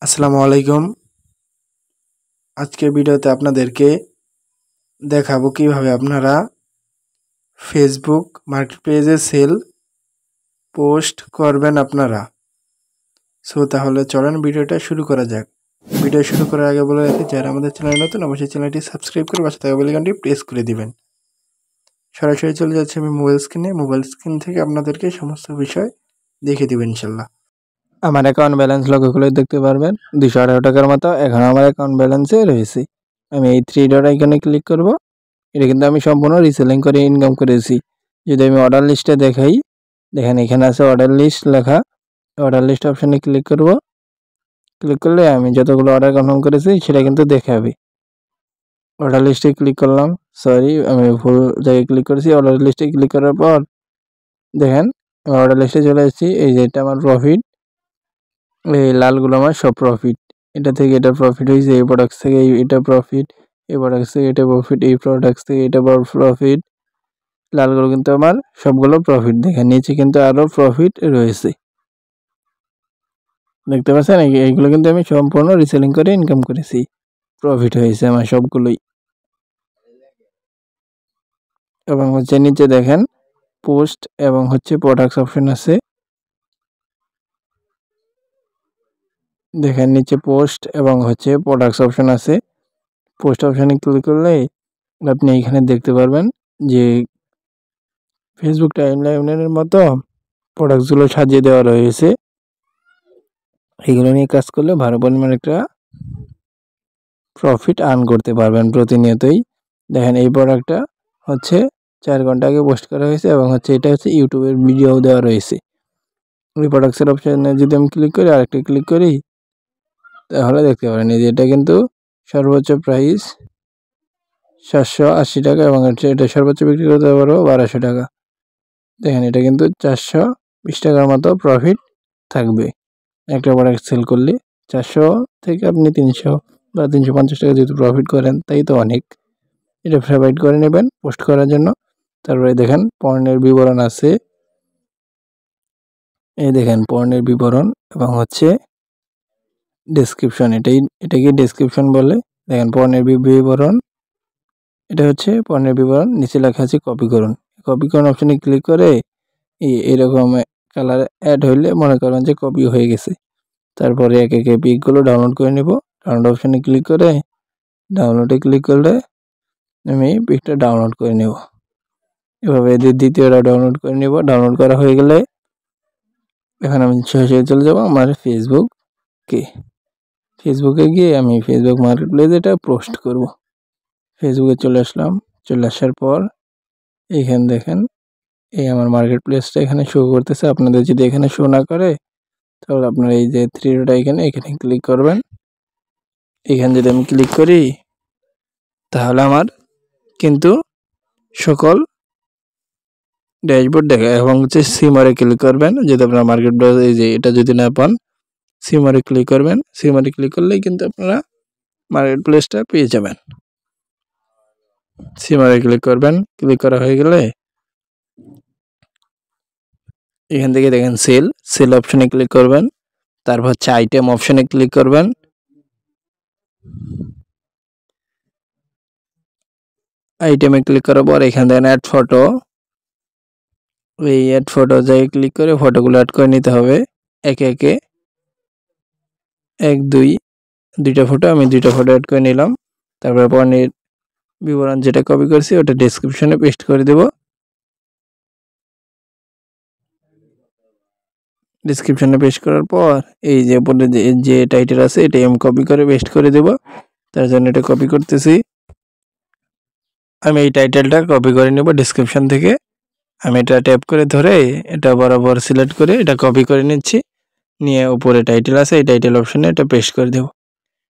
আসসালামু আলাইকুম। আজকের ভিডিওতে আপনাদেরকে দেখাবো কিভাবে আপনারা ফেসবুক মার্কেটপ্লেসে সেল পোস্ট করবেন আপনারা। তাহলে চলেন ভিডিওটা শুরু করা যাক। ভিডিও শুরু করার আগে বলে রাখি, যারা আমাদের চ্যানেলে নতুন অবশ্যই চ্যানেলটি সাবস্ক্রাইব করে পাশে থাকা বেল আইকনটি প্রেস করে দিবেন। সরাসরি চলে যাচ্ছে আমি মোবাইল স্ক্রিন থেকে আপনাদেরকে সমস্ত বিষয় দেখিয়ে দেব ইনশাল্লাহ। আমার অ্যাকাউন্ট ব্যালেন্স লক্ষ্য করলে দেখতে পারবেন 218 টাকার মতো এখন আমার অ্যাকাউন্ট ব্যালেন্সে রয়েছে। আমি এই 3 ডট আইকনে ক্লিক করব। এটা কিন্তু আমি সম্পূর্ণ রিসেলিং করে ইনকাম করেছি। যদি আমি অর্ডার লিস্টে দেখাই, দেখেন এখানে আছে অর্ডার লিস্ট লেখা। অর্ডার লিস্ট অপশানে ক্লিক করব। ক্লিক করলে আমি যতগুলো অর্ডার কনফার্ম করেছি সেটা কিন্তু দেখাবে। অর্ডার লিস্টে ক্লিক করলাম, আমি ভুল জায়গায় ক্লিক করেছি। অর্ডার লিস্টে ক্লিক করার পর দেখেন আমি অর্ডার লিস্টে চলে এসেছি। এই যে এটা আমার প্রফিট, এই লালগুলো আমার সব প্রফিট। এটা থেকে এটা প্রফিট হয়েছে, এই প্রোডাক্টস থেকে এটা প্রফিট, এই প্রোডাক্টস থেকে এটা প্রফিট, এই প্রোডাক্টস থেকে এটা প্রফিট। লালগুলো কিন্তু আমার সবগুলো প্রফিট। দেখেন নিচে কিন্তু আরও প্রফিট রয়েছে, দেখতে পাচ্ছেন। এইগুলো কিন্তু আমি সম্পূর্ণ রিসেলিং করে ইনকাম করেছি, প্রফিট হয়েছে আমার সবগুলোই। এবং হচ্ছে নিচে দেখেন পোস্ট এবং হচ্ছে প্রোডাক্টস অপশন আছে। দেখেন নিচে পোস্ট এবং হচ্ছে প্রোডাক্টস অপশন আছে। পোস্ট অপশানে ক্লিক করলে আপনি এখানে দেখতে পারবেন যে ফেসবুক টাইমলাইনের মতো প্রোডাক্টসগুলো সাজিয়ে দেওয়া রয়েছে। এগুলো নিয়ে কাজ করলে ভালো পরিমাণ একটা প্রফিট আর্ন করতে পারবেন প্রতিনিয়তই। দেখেন এই প্রোডাক্টটা হচ্ছে 4 ঘন্টা আগে পোস্ট করা হয়েছে এবং হচ্ছে এটা হচ্ছে ইউটিউবের ভিডিও দেওয়া রয়েছে। ওই প্রোডাক্টসের অপশানে যদি আমি ক্লিক করি, আরেকটা ক্লিক করি, তাহলে দেখতে পারেন এই যে এটা কিন্তু সর্বোচ্চ প্রাইস 780 টাকা এবং এটা সর্বোচ্চ বিক্রি করতে পারবো 1200 টাকা। দেখেন এটা কিন্তু 420 টাকার মতো প্রফিট থাকবে একটা প্রোডাক্ট সেল করলে। 400 থেকে আপনি 300 বা 350 টাকা যদি প্রফিট করেন তাই তো অনেক। এটা ফেভারিট করে নেবেন পোস্ট করার জন্য। তারপরে দেখেন পণ্যের বিবরণ আছে, এই দেখেন পণ্যের বিবরণ এবং হচ্ছে ডেসক্রিপশন। এটাকে ডেসক্রিপশন বলে। দেখেন পণ্যের বিবরণ, এটা হচ্ছে পণ্যের বিবরণ। নিচে লেখা আছে কপি করুন। কপি করুন অপশানে ক্লিক করে এরকম কালার অ্যাড হইলে মনে করবেন যে কপি হয়ে গেছে। তারপরে একে একে পিকগুলো ডাউনলোড করে নেব। ডাউনলোড অপশানে ক্লিক করে ডাউনলোডে ক্লিক করলে আমি পিকটা ডাউনলোড করে নেব। এভাবে দ্বিতীয়টা ডাউনলোড করে নেব। ডাউনলোড করা হয়ে গেলে এখন আমি সরাসরি চলে যাব আমার ফেসবুকে গিয়ে আমি ফেসবুক মার্কেটপ্লেসে এটা পোস্ট করব। ফেসবুকে চলে আসলাম। চলে আসার পর এইখানে দেখেন এই আমার মার্কেটপ্লেসটা এখানে শো করতেছে। আপনাদের যদি এখানে শো না করে তাহলে আপনার এই যে 3 ডট এখানে ক্লিক করবেন। এখানে যদি আমি ক্লিক করি তাহলে আমার কিন্তু সকল ড্যাশবোর্ড দেখায় এবং হচ্ছে সিমারে ক্লিক করবেন। যদি আপনার মার্কেটপ্লেস এই যে এটা যদি না পান, সিমারে ক্লিক করবেন। সিমারে ক্লিক করলেই কিন্তু আপনারা মার্কেটপ্লেসটা পেয়ে যাবেন। সিমারে ক্লিক করবেন। ক্লিক করা হয়ে গেলে এখান থেকে দেখেন সেল অপশনে ক্লিক করবেন। তারপর হচ্ছে আইটেম অপশনে ক্লিক করবেন। আইটেমে ক্লিক করার পর এখানে দেখেন অ্যাড ফটো। এই অ্যাড ফটো জায়গায় ক্লিক করে ফটোগুলো অ্যাড করে নিতে হবে একে একে। 1 2 দুইটা ফটো, আমি 2টা ফটো অ্যাড করে নিলাম। তারপরে পণ্যের বিবরণ যেটা কপি করছি ওটা ডেসক্রিপশনে পেস্ট করে দেব। ডেসক্রিপশনে পেস্ট করার পর এই যে উপরে যে টাইটেল আছে এটাই আমি কপি করে পেস্ট করে দেব। তার জন্য এটা কপি করতেছি। আমি এই টাইটেলটা কপি করে নেব ডেসক্রিপশন থেকে। আমি এটা ট্যাপ করে ধরে এটা বরাবর সিলেক্ট করে এটা কপি করে নিচ্ছি। নিয়ে উপরে টাইটেল আছে এই টাইটেল অপশনে এটা পেস্ট করে দেব।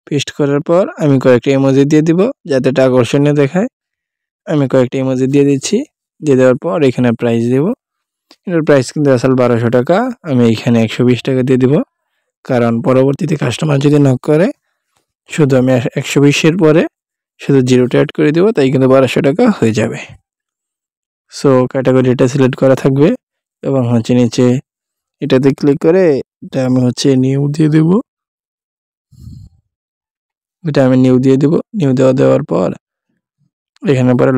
পেস্ট করার পর আমি কয়েকটা ইমোজি দিয়ে দিব যাতে এটা আকর্ষণীয় দেখায়। আমি কয়েকটা ইমোজি দিয়ে দিচ্ছি। দিয়ে দেওয়ার পর এখানে প্রাইস দেব। এটার প্রাইস কিন্তু আসলে 1200 টাকা। আমি এখানে 120 টাকা দিয়ে দিব, কারণ পরবর্তীতে কাস্টমার যদি নক করে শুধু আমি 120-এর পরে শুধু 0টা অ্যাড করে দেবো, তাই কিন্তু 1200 টাকা হয়ে যাবে। ক্যাটাগরিটা সিলেক্ট করা থাকবে এবং হচ্ছে নিচে এটাতে ক্লিক করে এটা আমি হচ্ছে নিউ দিয়ে দেব। এটা আমি নিউ দিয়ে দিব। নিউ দেওয়ার পর এখানে পরে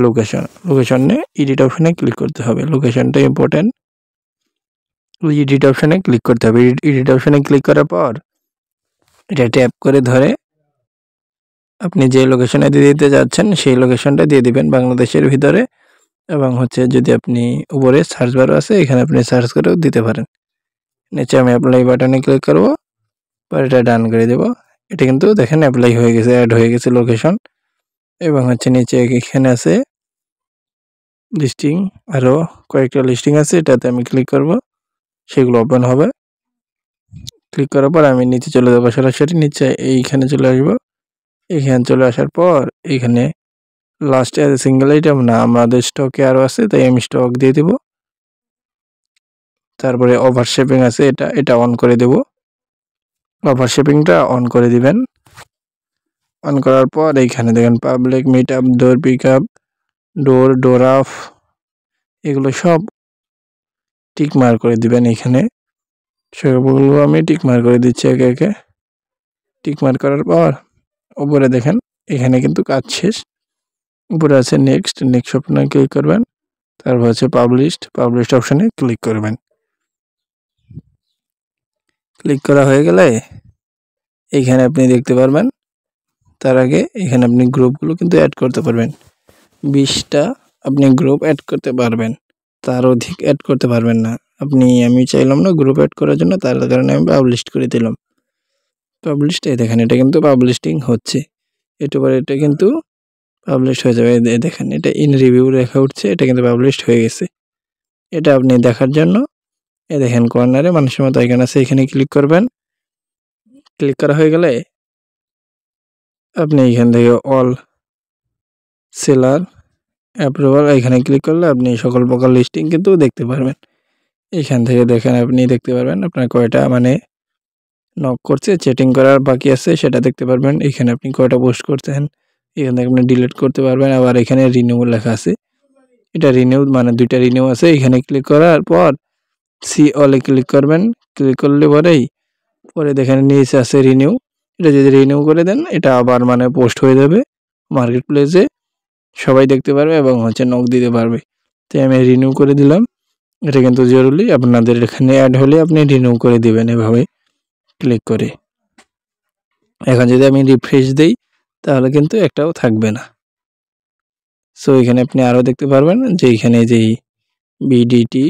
লোকেশনে এডিট অপশনে ক্লিক করতে হবে। লোকেশনটা ইম্পর্টেন্ট। এডিট অপশনে ক্লিক করতে হবে। এডিট অপশনে ক্লিক করার পর এটা ট্যাপ করে ধরে আপনি যে লোকেশনে দিতে যাচ্ছেন সেই লোকেশনটা দিয়ে দিবেন বাংলাদেশের ভিতরে। এবং যদি আপনি উপরে সার্চ বার আছে এখানে আপনি সার্চ করেও দিতে পারেন। নিচে আমি অ্যাপ্লাই বাটনে ক্লিক করব, পর এটা ডান করে দেব। এটা কিন্তু দেখেন অ্যাপ্লাই হয়ে গেছে, অ্যাড হয়ে গেছে লোকেশন। এবং নিচে এখানে আছে লিস্টিং, আরও কয়েকটা লিস্টিং আছে, এটাতে আমি ক্লিক করব, সেগুলো ওপেন হবে। ক্লিক করার পর আমি নিচে চলে যাবো, সরাসরি নিচে এইখানে চলে আসবো। এখানে চলে আসার পর এখানে লাস্টে সিঙ্গেল আইটেম না, আমাদের স্টকে আরও আছে, তাই আমি স্টক দিয়ে দেব। তারপরে ওভারশেপিং আছে, এটা অন করে দেব। ওভারশেপিংটা অন করে দিবেন। অন করার পর এইখানে দেখেন public meet up, door pick up, door off, এগুলো সব টিক মার্ক করে দিবেন। এখানে সবগুলো আমি টিক মার্ক করে দিচ্ছি একে একে। টিক মার্ক করার পর উপরে দেখেন এখানে কিন্তু কাজ শেষ। উপরে আছে নেক্সট অপশনে ক্লিক করবেন। তারপর পাবলিশড অপশনে ক্লিক করবেন। ক্লিক করা হয়ে গেলে এইখানে আপনি দেখতে পারবেন, তার আগে এখানে আপনি গ্রুপগুলো কিন্তু অ্যাড করতে পারবেন। 20টা আপনি গ্রুপ অ্যাড করতে পারবেন, তার অধিক অ্যাড করতে পারবেন না। আমি চাইলাম না গ্রুপ অ্যাড করার জন্য, তার কারণে আমি পাবলিশড করে দিলাম। এই দেখেন এটা কিন্তু পাবলিশিং হচ্ছে। এটা কিন্তু পাবলিশ হয়ে যাবে। দেখেন এটা ইন রিভিউ লেখা উঠছে, এটা কিন্তু পাবলিশড হয়ে গেছে। এটা আপনি দেখার জন্য দেখেন কর্নারে মানুষের মতো আইকন আছে, এখানে ক্লিক করবেন। ক্লিক করা হয়ে গেলে আপনি এখান থেকে অল সেলার অ্যাপ্রুভাল এখানে ক্লিক করলে আপনি সকল প্রকার লিস্টিং কিন্তু দেখতে পারবেন। এখান থেকে দেখেন আপনি দেখতে পারবেন আপনার কয়টা নক করছে, চ্যাটিং করার বাকি আছে সেটা দেখতে পারবেন। এখানে আপনি কয়টা পোস্ট করছেন, এখান থেকে আপনি ডিলিট করতে পারবেন। আবার এখানে রিনিউ লেখা আছে, এটা রিনিউ 2টা রিনিউ আছে। এখানে ক্লিক করার পর সি অলে ক্লিক করবেন। ক্লিক করলে পরে দেখেন নিচে আছে রিনিউ। এটা যদি রিনিউ করে দেন এটা আবার পোস্ট হয়ে যাবে মার্কেট প্লেসে, সবাই দেখতে পারবে এবং নক দিতে পারবে। তাই আমি রিনিউ করে দিলাম। এটা কিন্তু জরুরি, আপনাদের এখানে অ্যাড হলে আপনি রিনিউ করে দিবেন এভাবে ক্লিক করে। এখন যদি আমি রিফ্রেশ দেই তাহলে কিন্তু একটাও থাকবে না। সো এখানে আপনি আরও দেখতে পারবেন যে এখানে যেই বিডিটি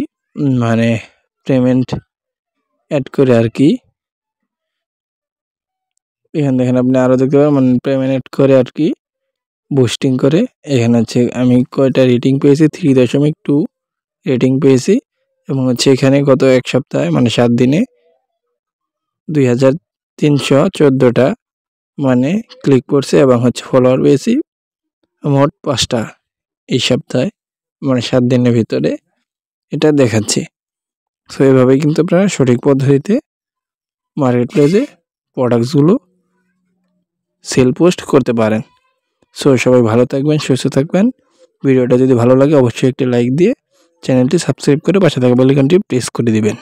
পেমেন্ট অ্যাড করে আর কি, এখানে দেখেন আপনি আরও দেখতে পারবেন পেমেন্ট অ্যাড করে আর কি, বুস্টিং করে। এখানে আমি কয়টা রেটিং পেয়েছি, 3.2 রেটিং পেয়েছি। এবং এখানে গত এক সপ্তাহে 7 দিনে 2314টা ক্লিক করছে এবং ফলোয়ার পেয়েছি মোট 5টা এই সপ্তাহে, 7 দিনের ভিতরে এটা দেখাচ্ছে। সো এভাবে কিন্তু আপনারা সঠিক পদ্ধতিতে মার্কেট প্লেসে প্রোডাক্টসগুলো সেল পোস্ট করতে পারেন। সো সবাই ভালো থাকবেন, সুস্থ থাকবেন। ভিডিওটা যদি ভালো লাগে অবশ্যই একটি লাইক দিয়ে চ্যানেলটি সাবস্ক্রাইব করে পাশে থাকা বেল আইকনটি প্রেস করে দিবেন।